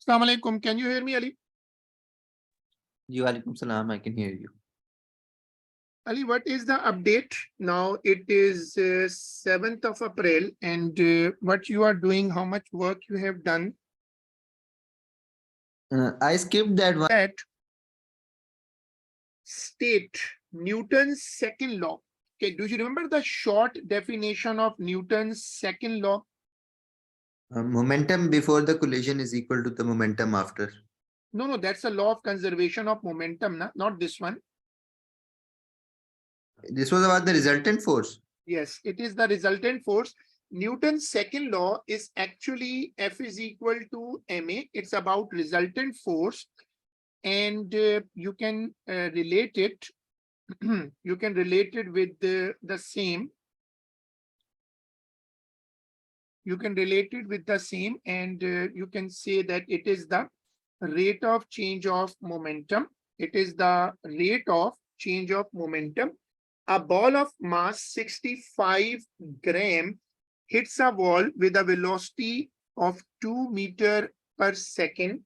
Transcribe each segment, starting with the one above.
Assalamu alaikum. Can you hear me, Ali? Walaikum salam, I can hear you. Ali, what is the update? Now it is 7th of April, and what you are doing, how much work you have done. I skipped that one. That state Newton's second law. Okay, do you remember the short definition of Newton's second law? Momentum before the collision is equal to the momentum after. No, that's a law of conservation of momentum, not this one. This was about the resultant force. Yes, it is the resultant force. Newton's second law is actually F is equal to ma. It's about resultant force, and you can relate it. You can relate it with the same. You can relate it with the same, and you can say that it is the rate of change of momentum. It is the rate of change of momentum. A ball of mass 65 gram hits a wall with a velocity of 2 meters per second.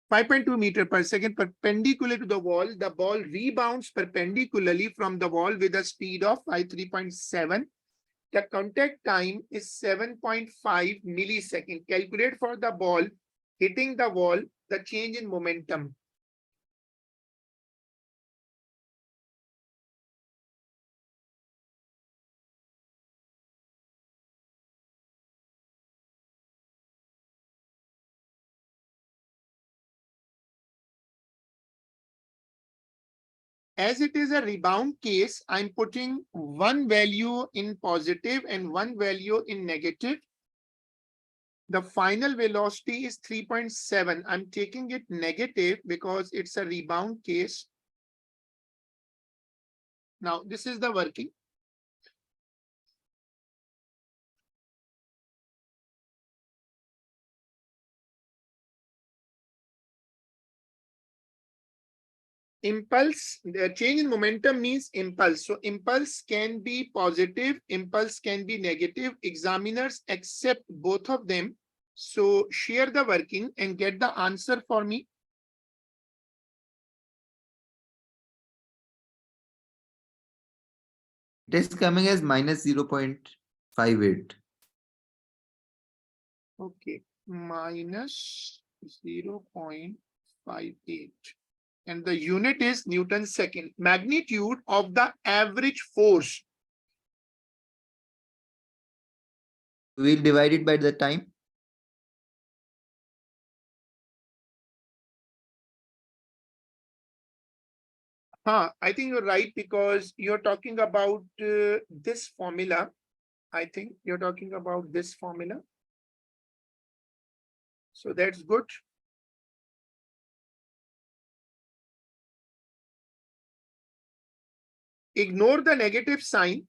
5.2 meters per second perpendicular to the wall. The ball rebounds perpendicularly from the wall with a speed of 3.7. The contact time is 7.5 milliseconds. Calculate for the ball hitting the wall the change in momentum. As it is a rebound case, I'm putting one value in positive and one value in negative. The final velocity is 3.7. I'm taking it negative because it's a rebound case. Now, this is the working. Impulse, the change in momentum means impulse. So impulse can be positive, impulse can be negative. Examiners accept both of them. So share the working and get the answer for me. It is coming as minus 0.58. Okay, minus 0.58. And the unit is Newton second. Magnitude of the average force. We'll divide it by the time. I think you're right, because you're talking about this formula. I think you're talking about this formula. So that's good. Ignore the negative sign.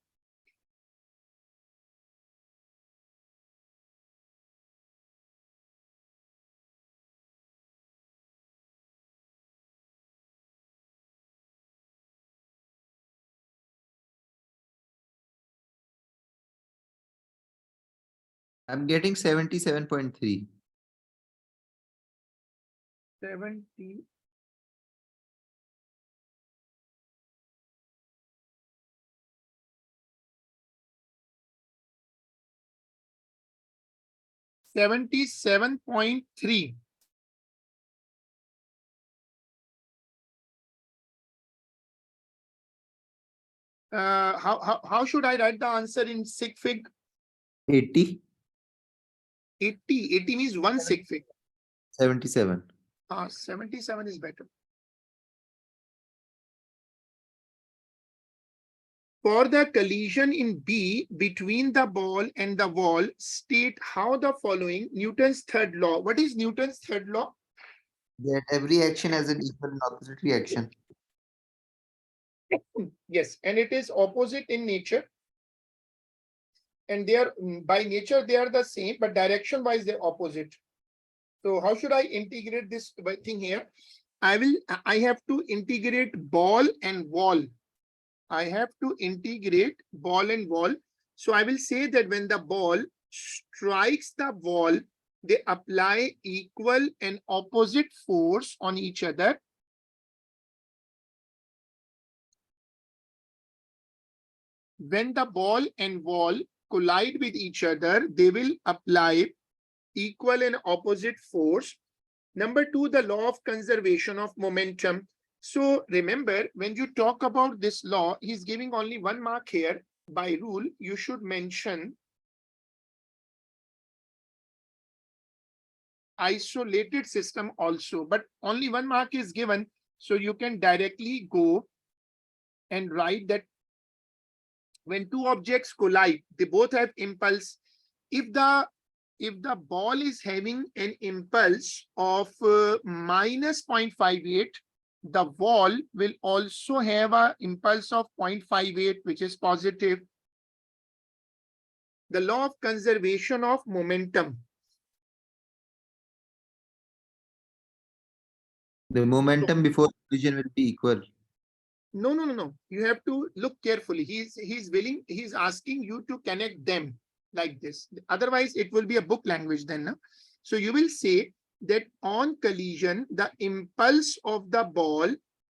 I'm getting 77.3. 70. $77.3. How should I write the answer in sig fig? 80. 80 means one sig fig. 77. 77 is better. For the collision in B between the ball and the wall, state how the following Newton's third law. What is Newton's third law? That every action has an equal and opposite reaction. Yes, and it is opposite in nature. And they are, by nature, they are the same, but direction wise, they're opposite. So how should I integrate this thing here? I have to integrate ball and wall. I have to integrate ball and wall. So I will say that when the ball strikes the wall, they apply equal and opposite force on each other. When the ball and wall collide with each other, they will apply equal and opposite force. Number two, the law of conservation of momentum. So remember, when you talk about this law, he's giving only 1 mark here. By rule, you should mention isolated system also, but only 1 mark is given. So you can directly go and write that when two objects collide, they both have impulse. If the ball is having an impulse of minus 0.58, the wall will also have an impulse of 0.58, which is positive. The law of conservation of momentum. The momentum before collision will be equal. No. You have to look carefully. He's asking you to connect them like this. Otherwise, it will be a book language then. No? So you will say that on collision, the impulse of the ball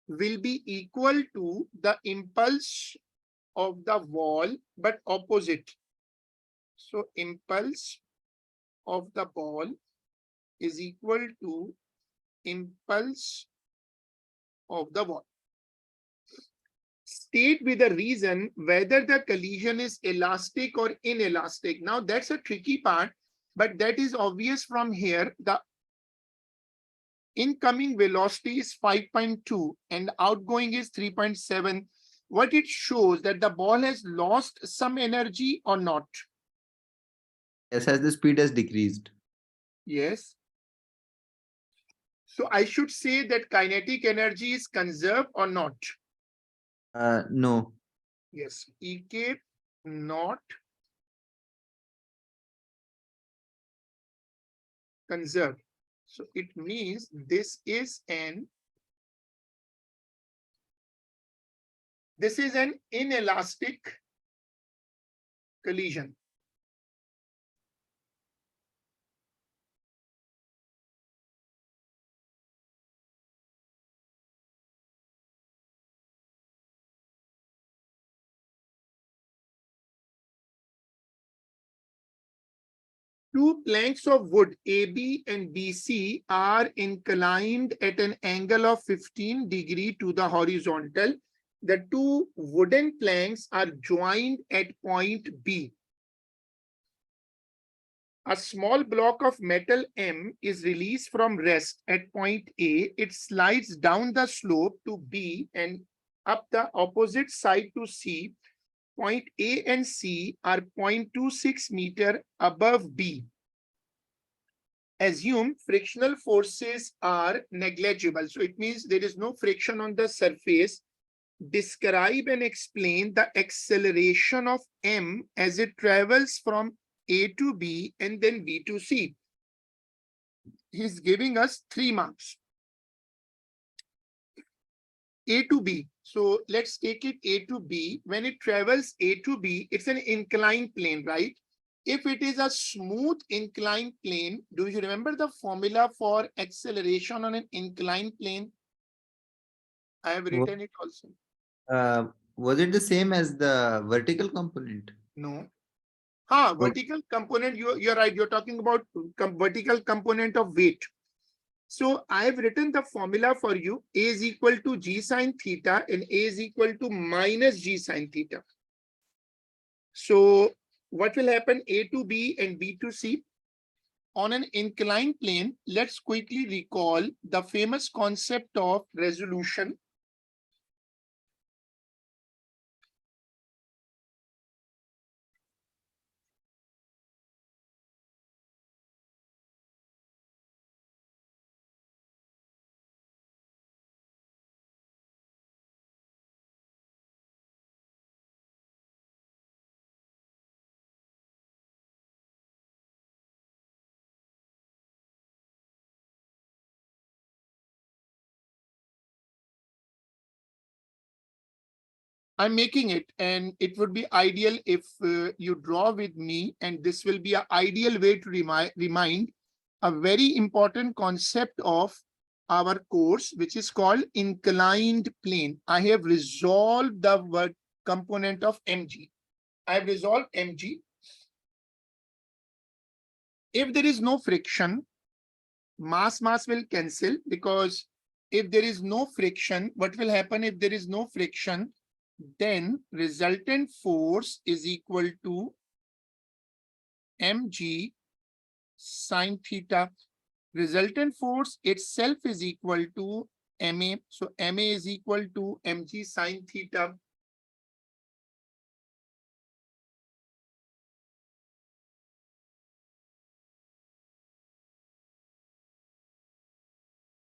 will be equal to the impulse of the wall, but opposite. So impulse of the ball is equal to impulse of the wall. State with a reason whether the collision is elastic or inelastic. Now that's a tricky part, but that is obvious from here. The incoming velocity is 5.2 and outgoing is 3.7. What it shows that the ball has lost some energy or not? Yes, as the speed has decreased. Yes. So I should say that kinetic energy is conserved or not? No. Yes, EK not conserved. So it means this is an inelastic collision. Two planks of wood AB and BC are inclined at an angle of 15 degrees to the horizontal. The two wooden planks are joined at point B. A small block of metal M is released from rest at point A. It slides down the slope to B and up the opposite side to C. Point A and C are 0.26 meter above B. Assume frictional forces are negligible. So it means there is no friction on the surface. Describe and explain the acceleration of M as it travels from A to B and then B to C. He's giving us 3 marks. A to B. So let's take it A to B. When it travels A to B, it's an inclined plane, right? If it is a smooth inclined plane, do you remember the formula for acceleration on an inclined plane? I have written it also. Was it the same as the vertical component? No. Oh, Vertical component, you're right. You're talking about vertical component of weight. So I have written the formula for you. A is equal to G sine theta and A is equal to minus G sine theta. So what will happen? A to B and B to C. On an inclined plane, let's quickly recall the famous concept of resolution. I'm making it, and it would be ideal if you draw with me, and this will be an ideal way to remind a very important concept of our course, which is called inclined plane. I have resolved the word component of mg. I have resolved mg. If there is no friction, mass will cancel, because if there is no friction, what will happen if there is no friction? Then resultant force is equal to mg sine theta. Resultant force itself is equal to ma. So ma is equal to mg sine theta.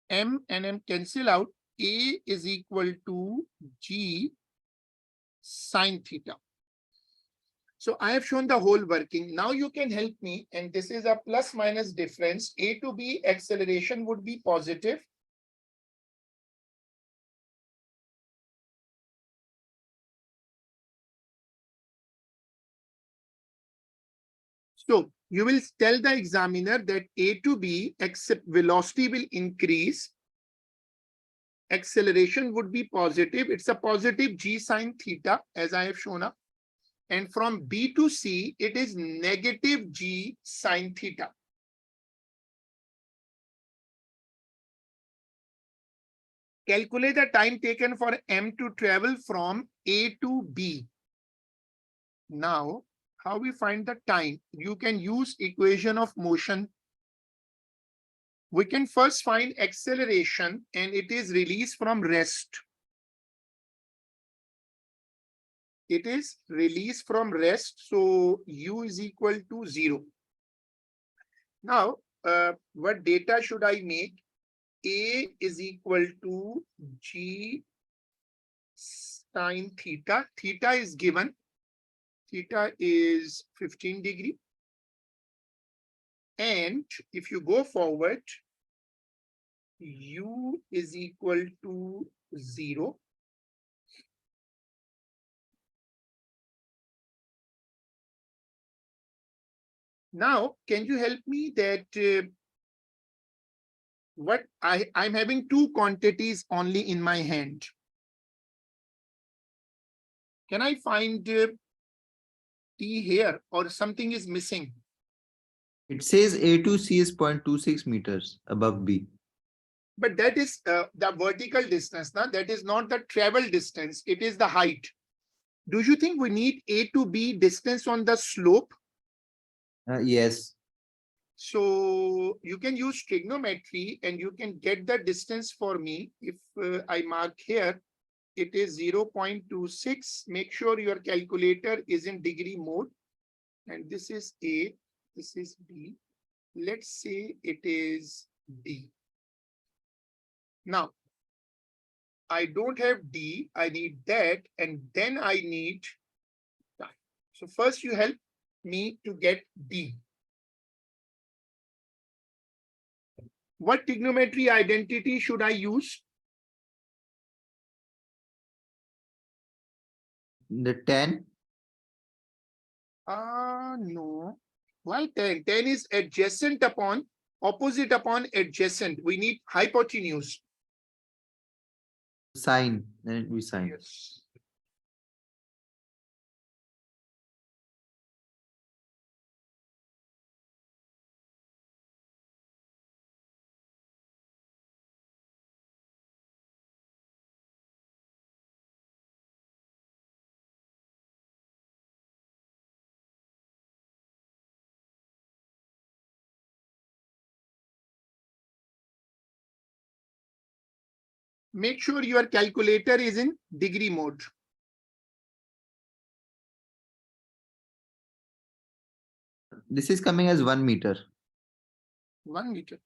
M and m cancel out. A is equal to g sine theta. So I have shown the whole working. Now you can help me, and this is a plus minus difference. A to B acceleration would be positive. So you will tell the examiner that A to B, except velocity will increase, acceleration would be positive. It's a positive g sine theta, as I have shown up. And from B to C, it is negative g sine theta. Calculate the time taken for M to travel from A to B. Now, how we find the time? You can use equation of motion. We can first find acceleration, and it is released from rest. It is released from rest, so u is equal to 0. Now, what data should I make? A is equal to g sine theta. Theta is given. Theta is 15 degree. And if you go forward, u is equal to 0. Now, can you help me that what I'm having two quantities only in my hand. Can I find T here, or something is missing? It says A to C is 0.26 meters above B. But that is the vertical distance. Now, that is not the travel distance. It is the height. Do you think we need A to B distance on the slope? Yes. So you can use trigonometry and you can get the distance for me. If I mark here, it is 0.26. Make sure your calculator is in degree mode. And this is A, this is B. Let's say it is D. Now, I don't have D, I need that, and then I need time. So first you help me to get D. What trigonometry identity should I use? The 10. No. Why 10? 10 is adjacent upon, opposite upon adjacent. We need hypotenuse. Sine. Then it will be sine. Yes. Make sure your calculator is in degree mode. This is coming as 1 meter. 1 meter.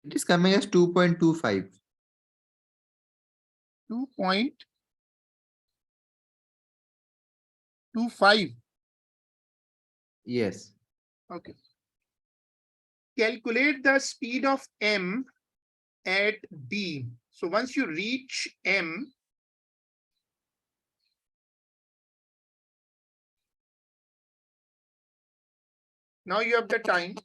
It is coming as 2.25. 2.25. Yes. Okay. Calculate the speed of m at b. So once you reach m, now you have the time.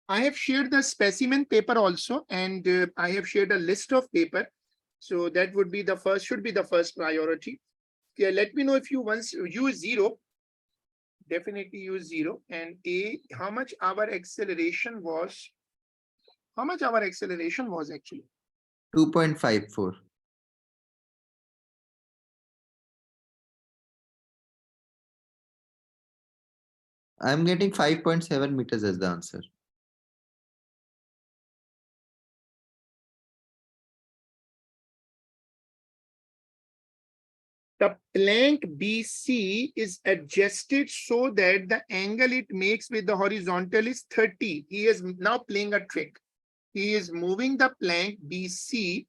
I have shared the specimen paper also, and I have shared a list of paper. So that would be the first, should be the first priority. Yeah, let me know if you once use zero, definitely use zero. And A, how much our acceleration was? How much our acceleration was actually? 2.54. I'm getting 5.7 meters as the answer. The plank BC is adjusted so that the angle it makes with the horizontal is 30. He is now playing a trick. He is moving the plank BC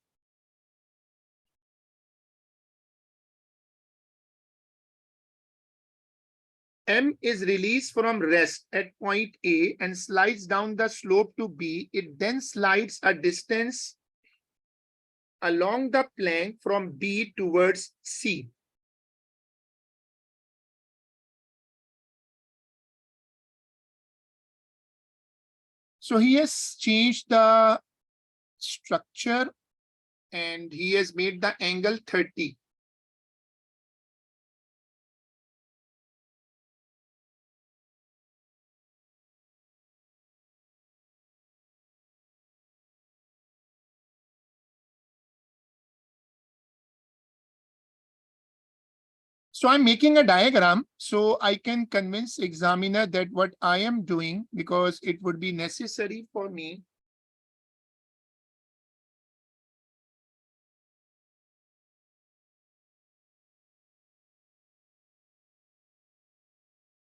M is released from rest at point A and slides down the slope to B. It then slides a distance along the plank from B towards C. So he has changed the structure and he has made the angle 30. So I'm making a diagram so I can convince examiner that what I am doing, because it would be necessary for me.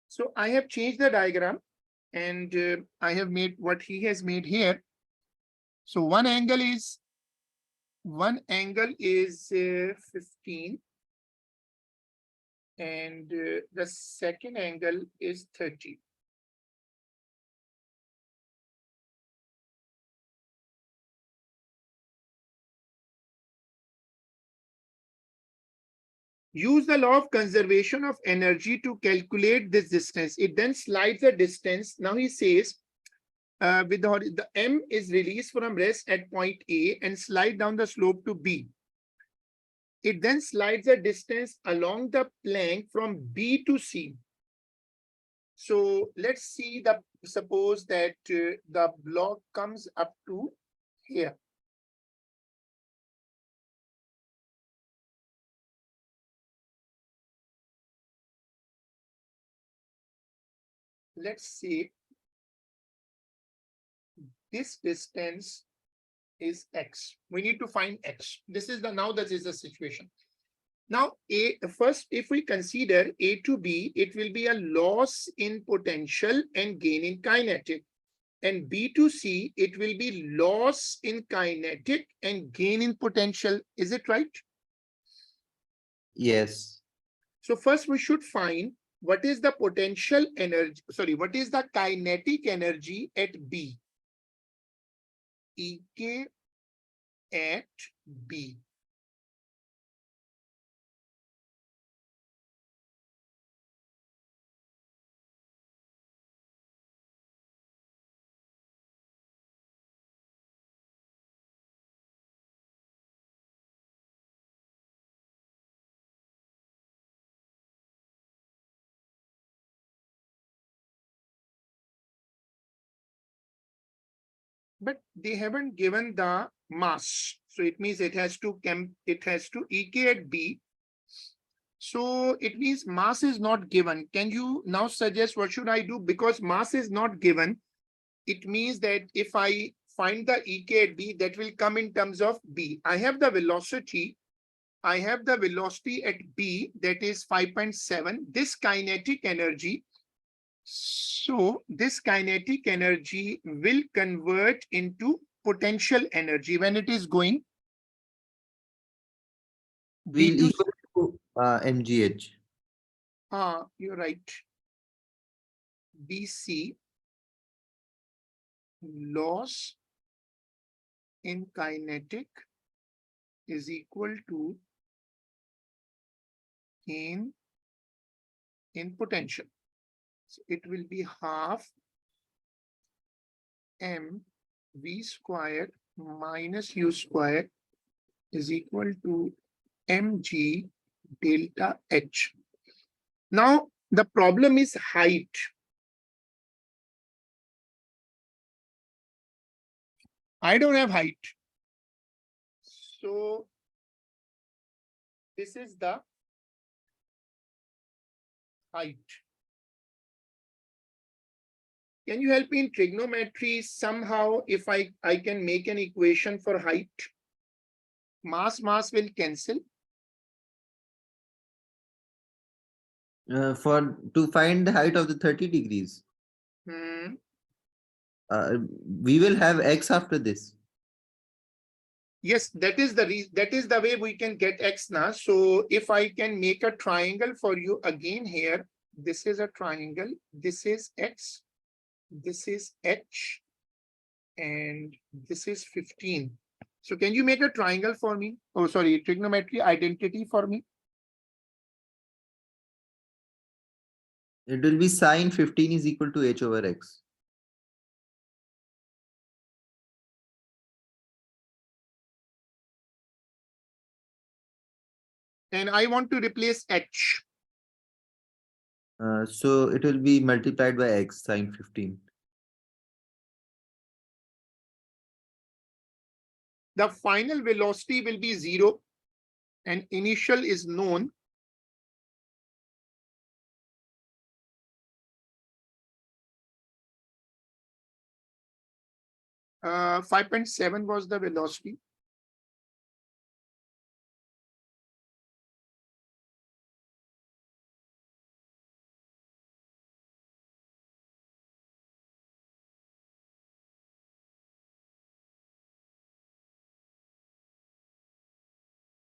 So I have changed the diagram and I have made what he has made here. So one angle is 15 and the second angle is 30. Use the law of conservation of energy to calculate this distance. It then slides the distance. Now he says with the M is released from rest at point A and slide down the slope to B. It then slides a distance along the plank from B to C. So let's see suppose that the block comes up to here. Let's see, this distance is X. We need to find X. This is the situation. Now, first, if we consider A to B, it will be a loss in potential and gain in kinetic. And B to C, it will be loss in kinetic and gain in potential. Is it right? Yes. So first we should find what is the potential energy, what is the kinetic energy at B? EK at B. but they haven't given the mass. So it means it has to EK at B. So it means mass is not given. Can you now suggest what should I do? Because mass is not given, it means that if I find the EK at B, that will come in terms of B. I have the velocity at B, that is 5.7. This kinetic energy, so this kinetic energy will convert into potential energy when it is going B Will to, equal to mgh. you're right, BC, loss in kinetic is equal to gain in potential. So it will be half m v square minus u square is equal to mg delta h. Now the problem is height. I don't have height. So this is the height. Can you help me in trigonometry somehow if I can make an equation for height? Mass will cancel. For to find the height of the 30 degrees, Hmm. we will have x after this. Yes, that is the way we can get x now. So if I can make a triangle for you again here, this is a triangle, this is x, this is h, and this is 15. So can you make a triangle for me? Oh, sorry, trigonometry identity for me. It will be sine 15 is equal to h over x. And I want to replace h. So it will be multiplied by x sine 15. The final velocity will be 0 and initial is known. Uh, 5.7 was the velocity.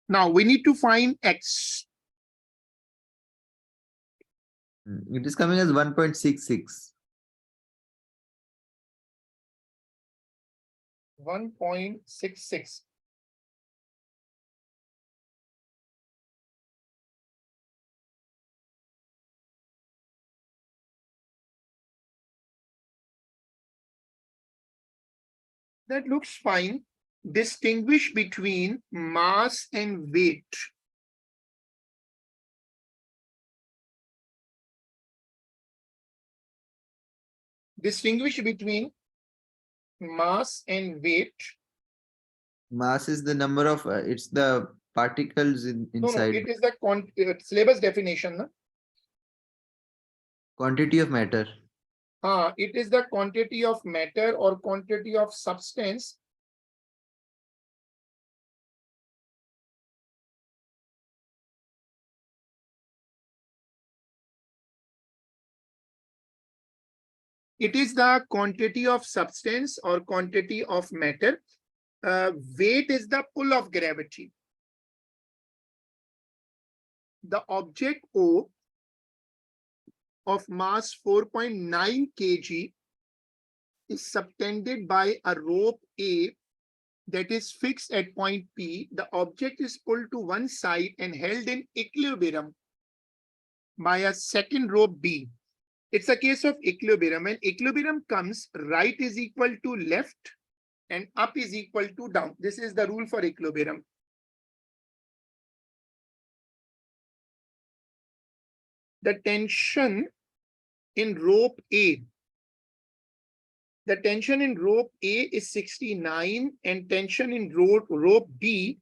Now we need to find x. It is coming as 1.66. 1.66. That looks fine. Distinguish between mass and weight. Distinguish between mass and weight. Mass is the number of it's the particles No, inside. it is the syllabus definition. No? Quantity of matter. It is the quantity of matter or quantity of substance it is the quantity of substance or quantity of matter. Weight is the pull of gravity. The object O of mass 4.9 kg is subtended by a rope A that is fixed at point P. The object is pulled to one side and held in equilibrium by a second rope B. It's a case of equilibrium. When equilibrium comes, right is equal to left and up is equal to down. This is the rule for equilibrium. The tension in rope A The tension in rope A is 69 and tension in rope B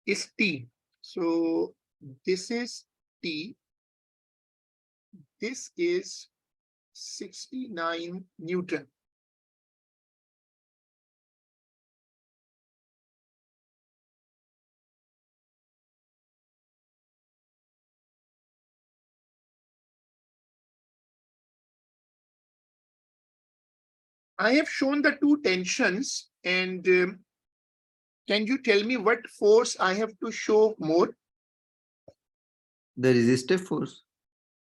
is T. So this is T. This is 69 Newton. I have shown the two tensions, and can you tell me what force I have to show more? The resistive force.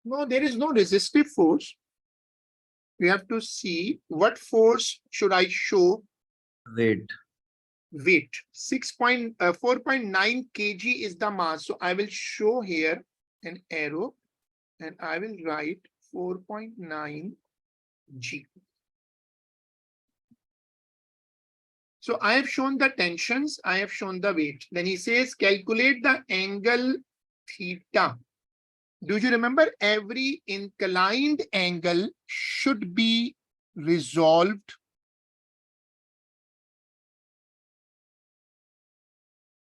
No, there is no resistive force. We have to see what force should I show. Weight. Weight 4.9 kg is the mass. So I will show here an arrow and I will write 4.9 g. So I have shown the tensions, I have shown the weight. Then he says calculate the angle theta. Do you remember every inclined angle should be resolved?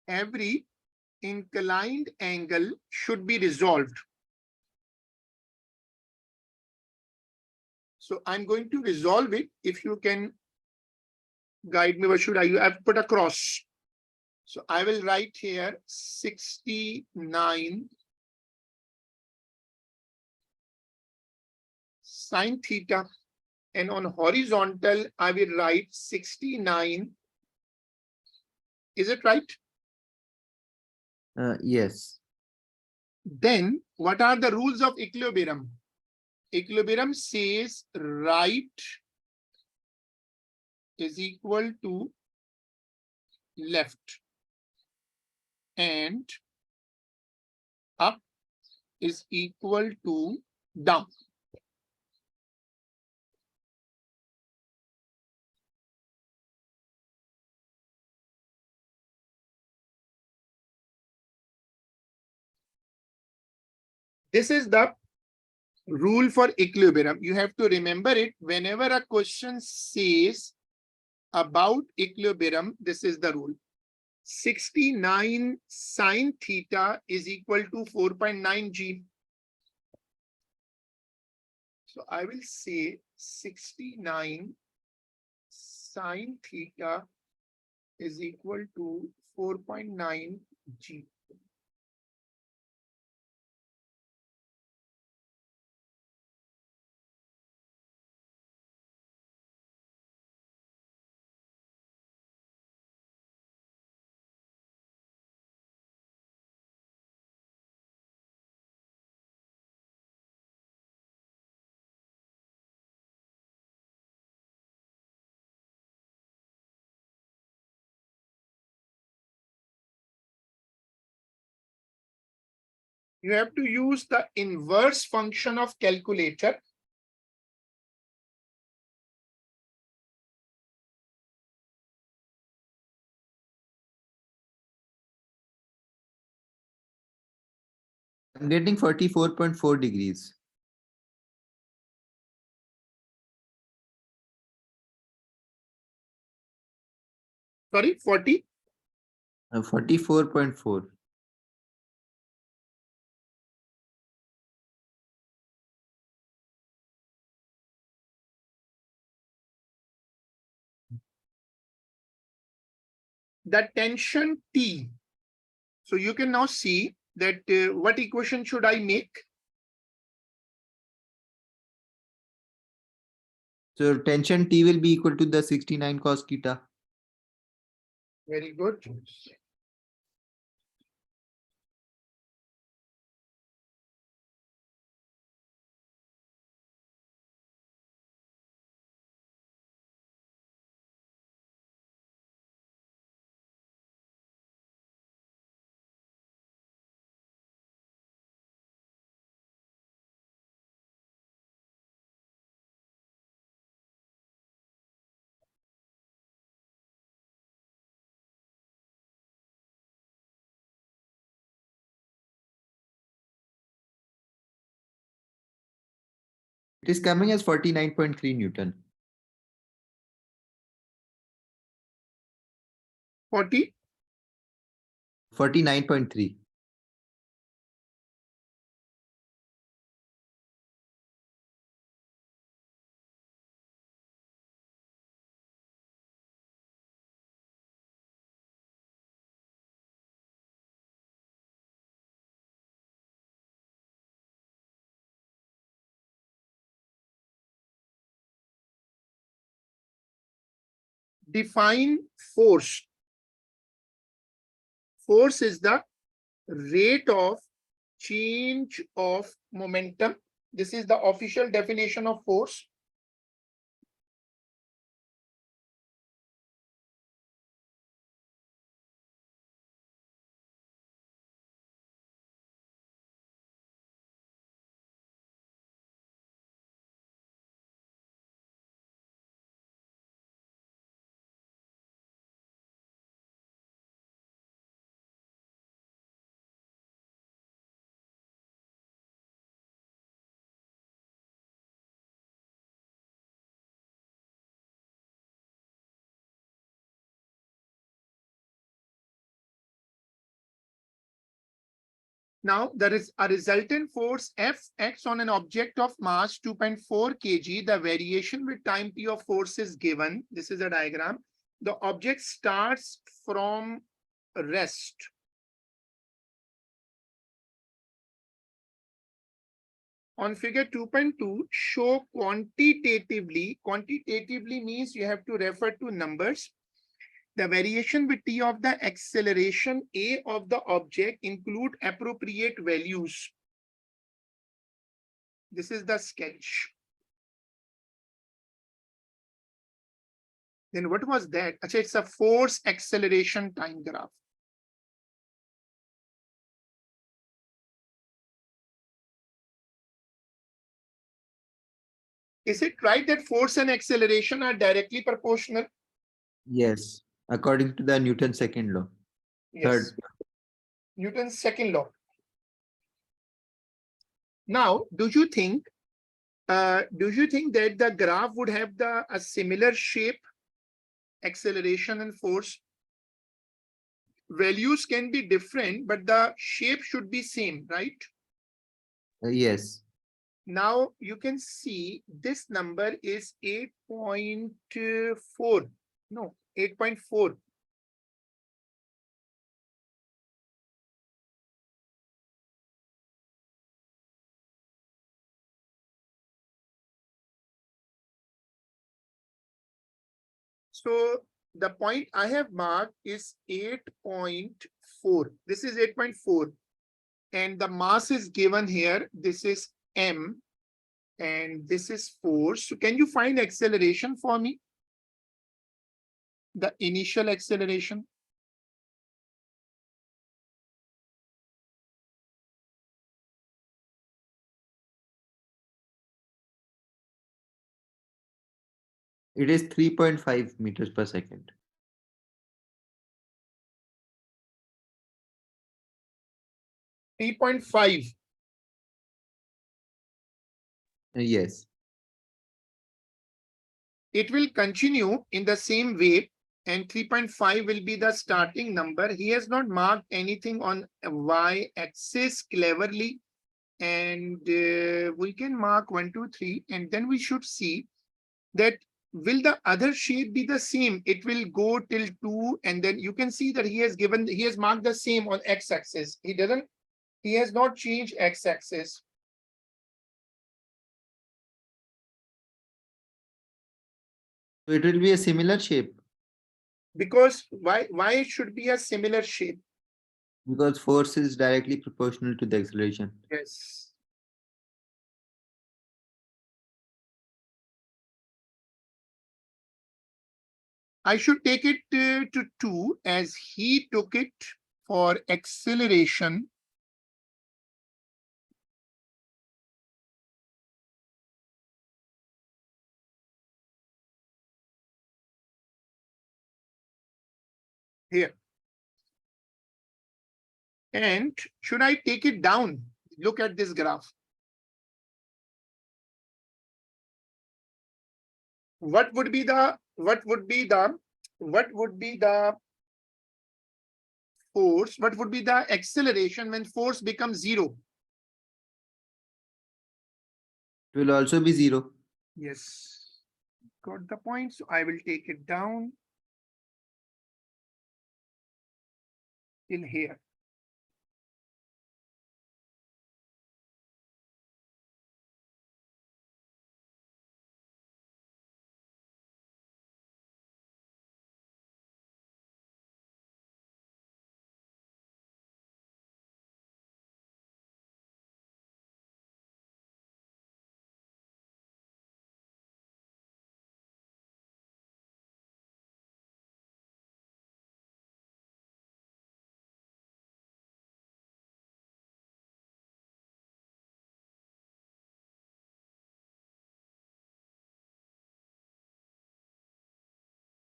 Every inclined angle should be resolved. So I'm going to resolve it. If you can guide me, what should I? I've put a cross. So I will write here 69 sine theta. And on horizontal, I will write 69. Is it right? Yes. Then what are the rules of equilibrium? Equilibrium says right is equal to left and up is equal to down. This is the rule for equilibrium. You have to remember it whenever a question says about equilibrium. This is the rule. 69 sine theta is equal to 4.9 g. So I will say 69 sine theta is equal to 4.9 g. You have to use the inverse function of calculator. I'm getting 44.4 degrees. Sorry, 40. 44.4. The tension T. So you can now see that what equation should I make? So tension T will be equal to the 69 cos theta. Very good. It is coming as 49.3 Newton. 40. 49.3. Define force. Force is the rate of change of momentum. This is the official definition of force. Now, there is a resultant force F acts on an object of mass 2.4 kg. The variation with time t of force is given. This is a diagram. The object starts from rest. On figure 2.2, show quantitatively. Quantitatively means you have to refer to numbers. The variation with t of the acceleration a of the object include appropriate values. This is the sketch. Then what was that? Achha, it's a force acceleration time graph. Is it right that force and acceleration are directly proportional? Yes, according to the Newton's second law. Yes. Third. Newton's second law. Now, do you think that the graph would have a similar shape, acceleration and force? Values can be different, but the shape should be same, right? Yes. Now you can see this number is 8.4. No, 8.4. So the point I have marked is 8.4. This is 8.4. And the mass is given here. This is m. And this is force. So can you find acceleration for me? The initial acceleration. It is 3.5 meters per second. 3.5. Yes. It will continue in the same way, and 3.5 will be the starting number. He has not marked anything on y-axis cleverly, and we can mark 1, 2, 3, and then we should see that will the other shape be the same? It will go till 2, and then you can see that he has marked the same on x-axis. He has not changed x-axis. So it will be a similar shape. Because why it should be a similar shape? Because force is directly proportional to the acceleration. Yes. I should take it to 2 as he took it for acceleration. Here. And should I take it down? Look at this graph. What would be the force, what would be the acceleration when force becomes 0? It will also be 0. Yes, got the point. So I will take it down till here.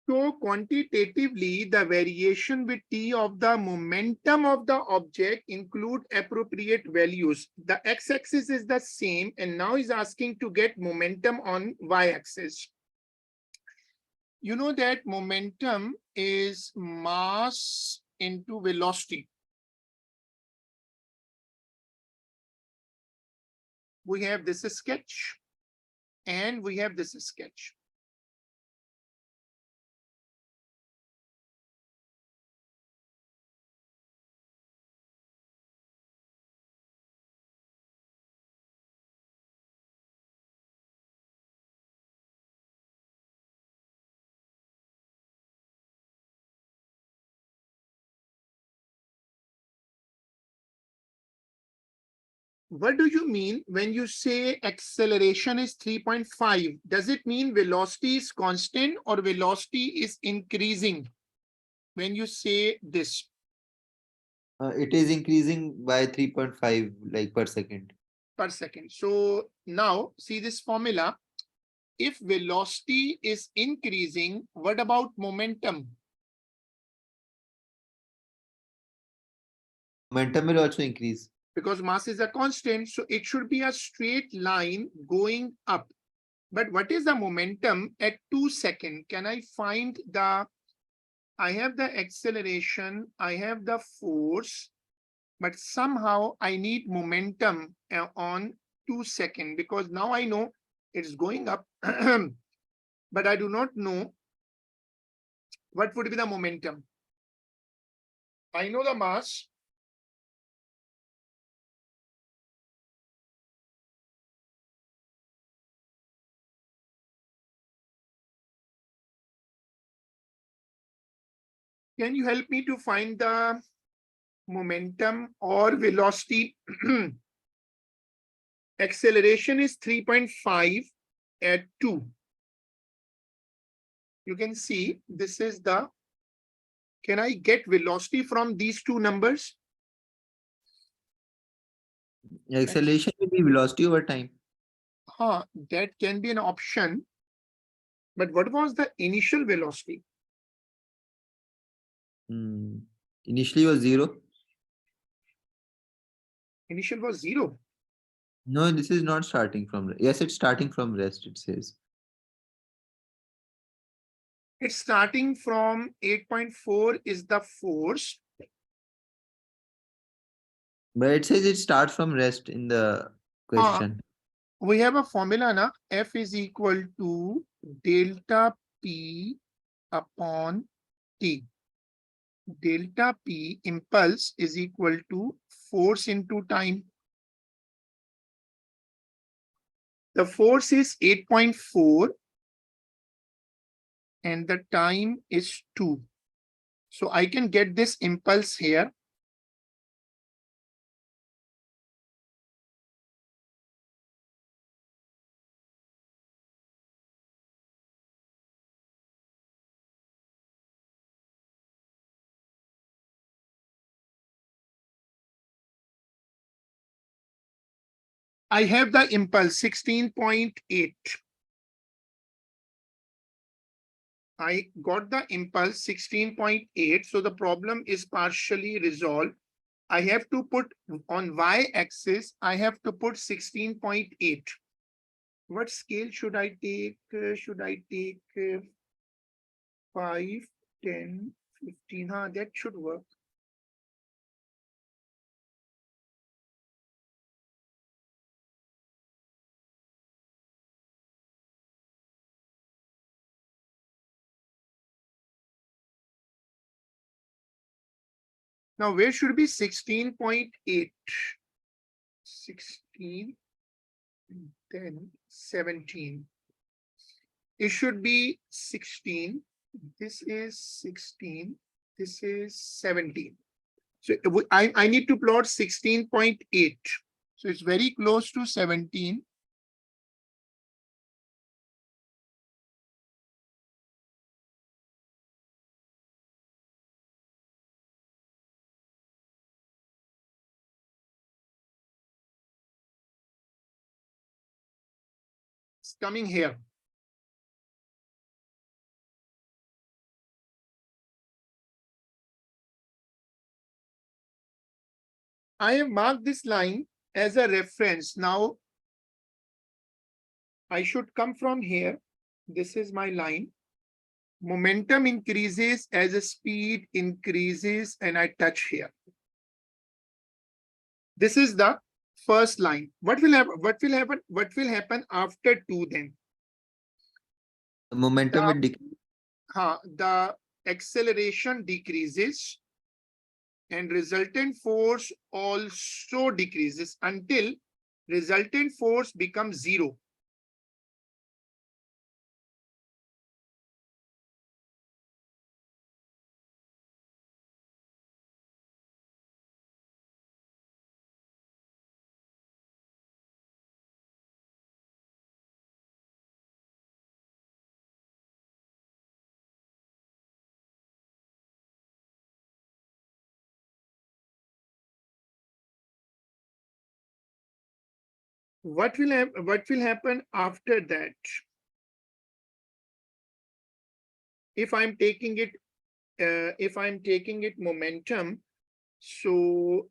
So quantitatively, the variation with T of the momentum of the object include appropriate values. The x-axis is the same and now is asking to get momentum on y-axis. You know that momentum is mass into velocity. We have this sketch and we have this sketch. What do you mean when you say acceleration is 3.5? Does it mean velocity is constant or velocity is increasing? When you say this It is increasing by 3.5 like per second. per second. So now see this formula. If velocity is increasing, what about momentum? Momentum will also increase. Because mass is a constant, so it should be a straight line going up. But what is the momentum at 2 seconds? Can I find the, I have the acceleration, I have the force, but somehow I need momentum on 2 seconds because now I know it's going up, but I do not know what would be the momentum. I know the mass. Can you help me to find the momentum or velocity? Acceleration is 3.5 at 2. You can see this is the, can I get velocity from these two numbers? Acceleration will be velocity over time. That can be an option. But what was the initial velocity? Initially was 0. Initial was 0. No, this is not starting from. Yes, it's starting from rest, it says. It's starting from 8.4 is the force. But it says it starts from rest in the question. We have a formula na, F is equal to delta P upon T. Delta P impulse is equal to force into time. The force is 8.4 and the time is 2. So I can get this impulse here. I have the impulse 16.8. I got the impulse 16.8. So the problem is partially resolved. I have to put on y-axis, I have to put 16.8. What scale should I take? Should I take 5, 10, 15? That should work. Now, where should be 16.8? 16, then 17. It should be 16. This is 16. This is 17. So I need to plot 16.8. So it's very close to 17. It's coming here. I have marked this line as a reference. Now, I should come from here. This is my line. Momentum increases as the speed increases, and I touch here. This is the first line. What will happen? What will happen? What will happen after 2 then? The momentum will decrease. The acceleration decreases and resultant force also decreases until resultant force becomes 0. What will happen after that? If I'm taking it momentum, so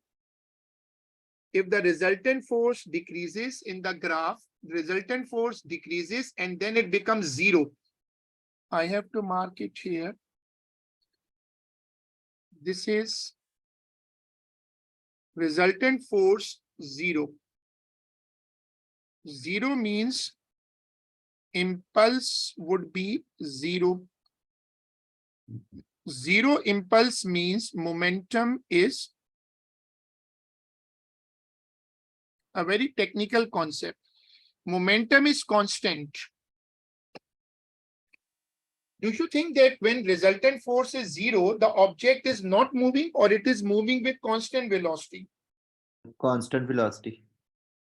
if the resultant force decreases in the graph, the resultant force decreases and then it becomes 0. I have to mark it here. This is resultant force 0. 0 means impulse would be 0. 0 impulse means momentum is a very technical concept. Momentum is constant. Do you think that when resultant force is 0, the object is not moving or it is moving with constant velocity? Constant velocity.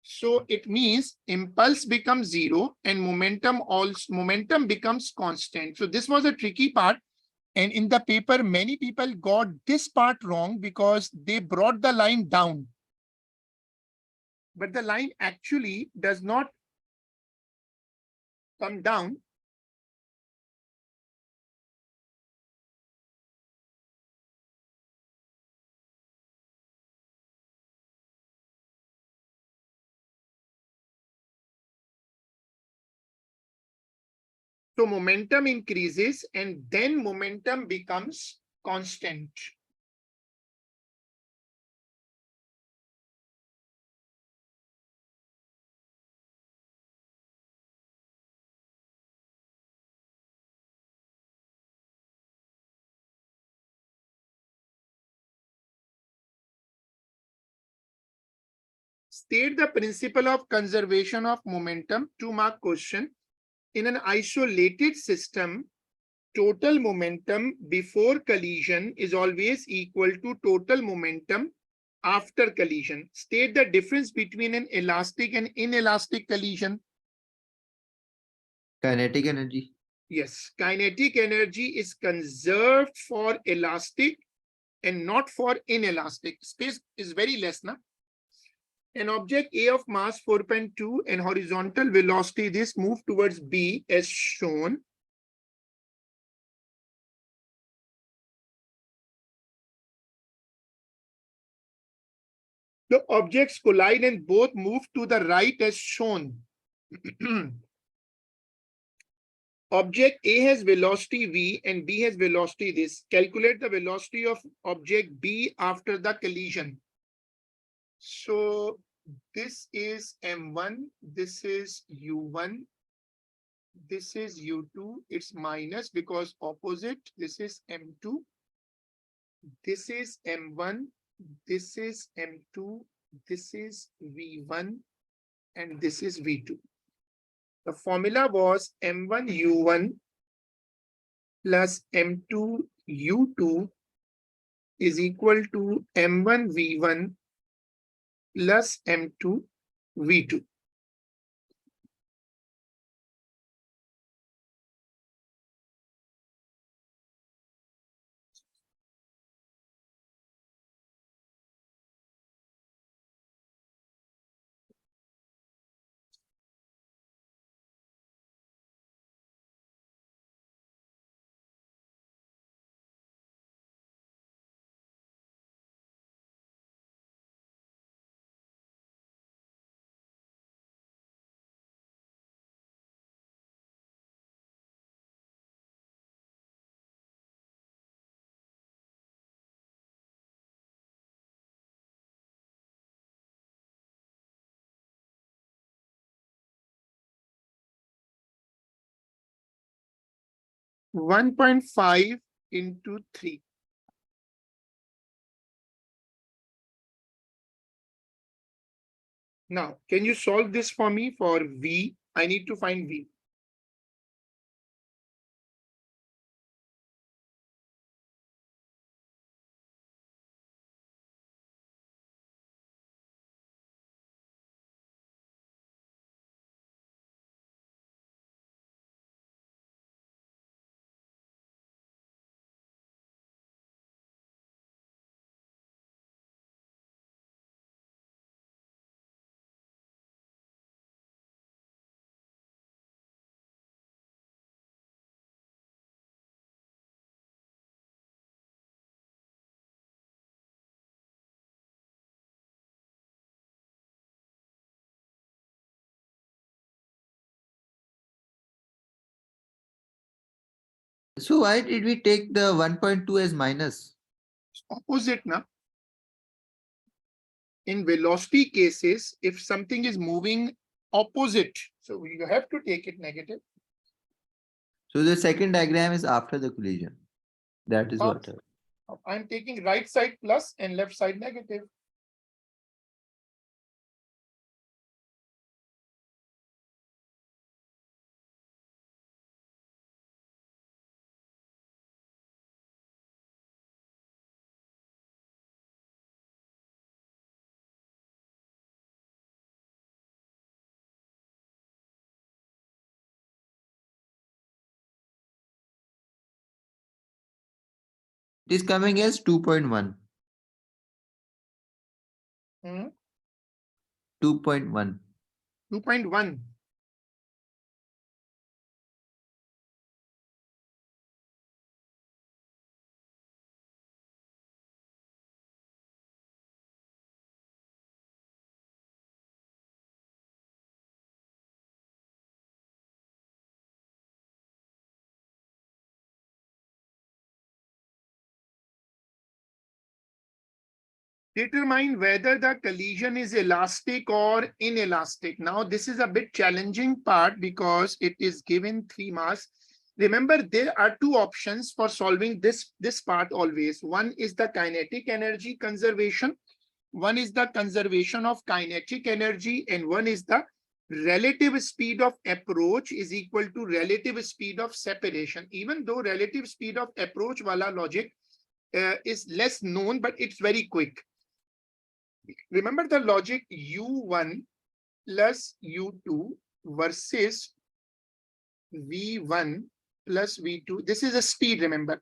So it means impulse becomes 0 and momentum becomes constant. So this was a tricky part. And in the paper, many people got this part wrong because they brought the line down. But the line actually does not come down. So momentum increases and then momentum becomes constant. State the principle of conservation of momentum. 2-mark question. In an isolated system, total momentum before collision is always equal to total momentum after collision. State the difference between an elastic and inelastic collision. Kinetic energy. Yes, kinetic energy is conserved for elastic and not for inelastic. Space is very less, na? An object A of mass 4.2 and horizontal velocity this move towards B as shown. The objects collide and both move to the right as shown. Object A has velocity V and B has velocity this. Calculate the velocity of object B after the collision. So this is M1, this is U1, this is U2, it's minus because opposite, this is M2, this is M1, This is M2, this is V1, and this is V2. The formula was M1U1 plus M2U2 is equal to M1V1 plus M2V2. One 1.5 into 3. Now, can you solve this for me for V? I need to find V. So why did we take the 1.2 as minus? Opposite now. In velocity cases, if something is moving opposite, so you have to take it negative. So the second diagram is after the collision. That is what. I'm taking right side plus and left side negative. It is coming as 2.1. 2.1. 2.1. Determine whether the collision is elastic or inelastic. Now, this is a bit challenging part because it is given 3 marks. Remember, there are two options for solving this part always. One is the kinetic energy conservation. One is the conservation of kinetic energy, and one is the relative speed of approach is equal to relative speed of separation. Even though relative speed of approach wala logic is less known, but it's very quick. Remember the logic U1 plus U2 versus V1 plus V2. This is a speed, remember.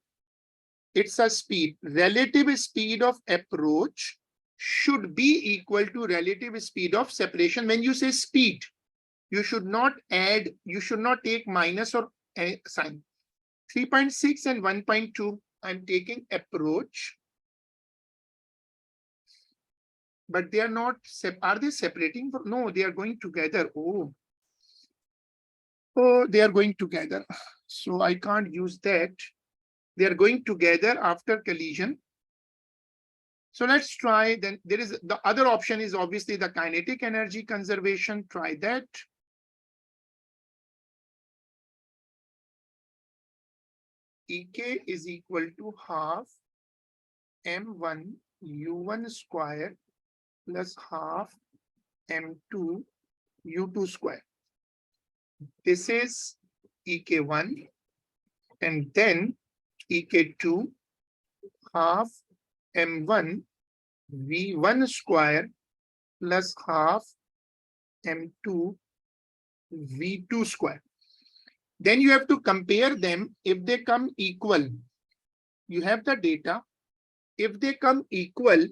It's a speed. Relative speed of approach should be equal to relative speed of separation. When you say speed, you should not add, you should not take minus or sign. 3.6 and 1.2, I'm taking approach. But they are not, are they separating? No, they are going together. Oh, they are going together. So I can't use that. They are going together after collision. So let's try, then there is the other option is obviously the kinetic energy conservation. Try that. EK is equal to half M1 u1 square plus half m2 u2 square. This is ek1, and then ek2 half m1 v1 square plus half m2 v2 square. Then you have to compare them. If they come equal, you have the data. If they come equal,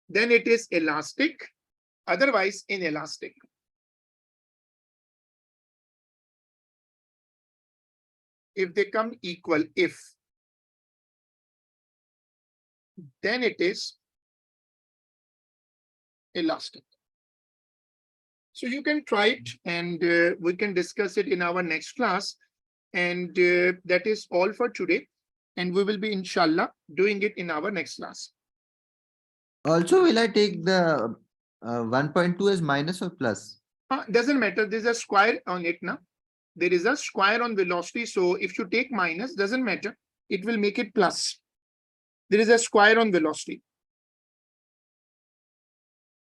then it is elastic, otherwise inelastic. If they come equal, then it is elastic. So you can try it, and we can discuss it in our next class. And that is all for today. And we will be, inshallah, doing it in our next class. Also, will I take the 1.2 as minus or plus? Doesn't matter. There's a square on it now. There is a square on velocity. So if you take minus, doesn't matter. It will make it plus. There is a square on velocity.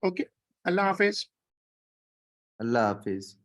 Okay. Allah Hafiz. Allah Hafiz.